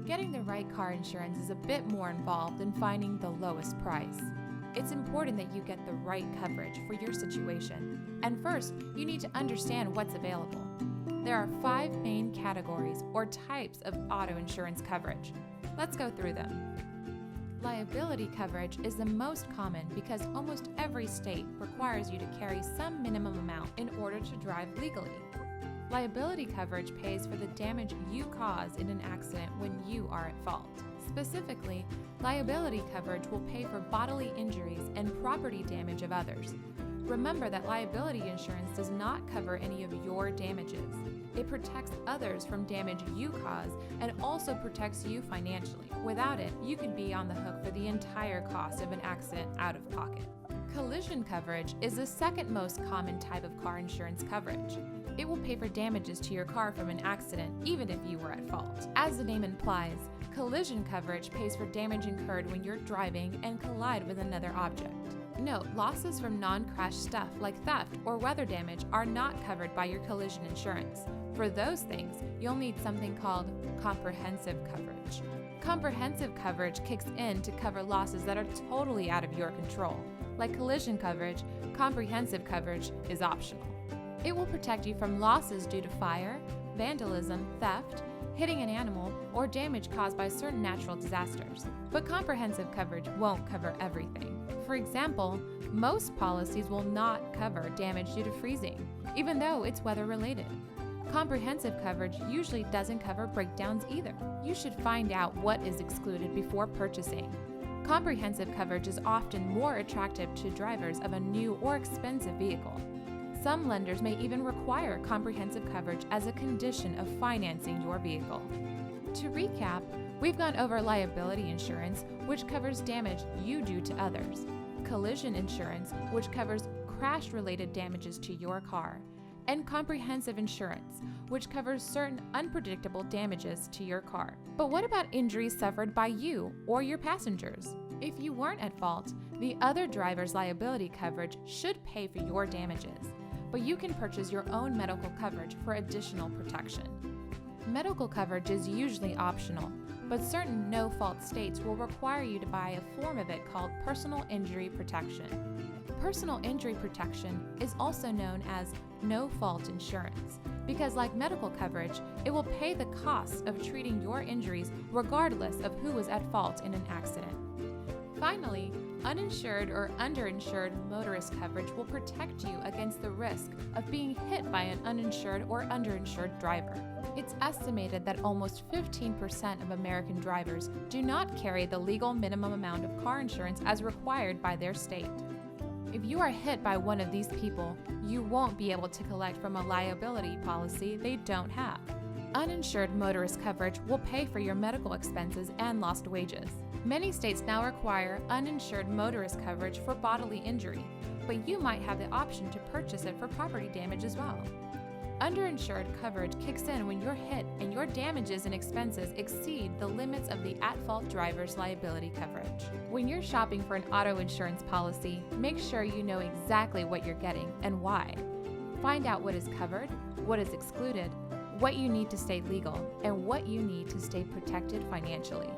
Getting the right car insurance is a bit more involved than finding the lowest price. It's important that you get the right coverage for your situation, and first, you need to understand what's available. There are 5 main categories or types of auto insurance coverage. Let's go through them. Liability coverage is the most common because almost every state requires you to carry some minimum amount in order to drive legally. Liability coverage pays for the damage you cause in an accident when you are at fault. Specifically, liability coverage will pay for bodily injuries and property damage of others. Remember that liability insurance does not cover any of your damages. It protects others from damage you cause and also protects you financially. Without it, you could be on the hook for the entire cost of an accident out of pocket. Collision coverage is the second most common type of car insurance coverage. It will pay for damages to your car from an accident, even if you were at fault. As the name implies, collision coverage pays for damage incurred when you're driving and collide with another object. Note, losses from non-crash stuff like theft or weather damage are not covered by your collision insurance. For those things, you'll need something called comprehensive coverage. Comprehensive coverage kicks in to cover losses that are totally out of your control. Like collision coverage, comprehensive coverage is optional. It will protect you from losses due to fire, vandalism, theft, hitting an animal, or damage caused by certain natural disasters. But comprehensive coverage won't cover everything. For example, most policies will not cover damage due to freezing, even though it's weather-related. Comprehensive coverage usually doesn't cover breakdowns either. You should find out what is excluded before purchasing. Comprehensive coverage is often more attractive to drivers of a new or expensive vehicle. Some lenders may even require comprehensive coverage as a condition of financing your vehicle. To recap, we've gone over liability insurance, which covers damage you do to others, collision insurance, which covers crash-related damages to your car, and comprehensive insurance, which covers certain unpredictable damages to your car. But what about injuries suffered by you or your passengers? If you weren't at fault, the other driver's liability coverage should pay for your damages, but you can purchase your own medical coverage for additional protection. Medical coverage is usually optional, but certain no-fault states will require you to buy a form of it called personal injury protection. Personal injury protection is also known as no-fault insurance because, like medical coverage, it will pay the costs of treating your injuries regardless of who was at fault in an accident. Finally, uninsured or underinsured motorist coverage will protect you against the risk of being hit by an uninsured or underinsured driver. It's estimated that almost 15% of American drivers do not carry the legal minimum amount of car insurance as required by their state. If you are hit by one of these people, you won't be able to collect from a liability policy they don't have. Uninsured motorist coverage will pay for your medical expenses and lost wages. Many states now require uninsured motorist coverage for bodily injury, but you might have the option to purchase it for property damage as well. Underinsured coverage kicks in when you're hit and your damages and expenses exceed the limits of the at-fault driver's liability coverage. When you're shopping for an auto insurance policy, make sure you know exactly what you're getting and why. Find out what is covered, what is excluded, what you need to stay legal, and what you need to stay protected financially.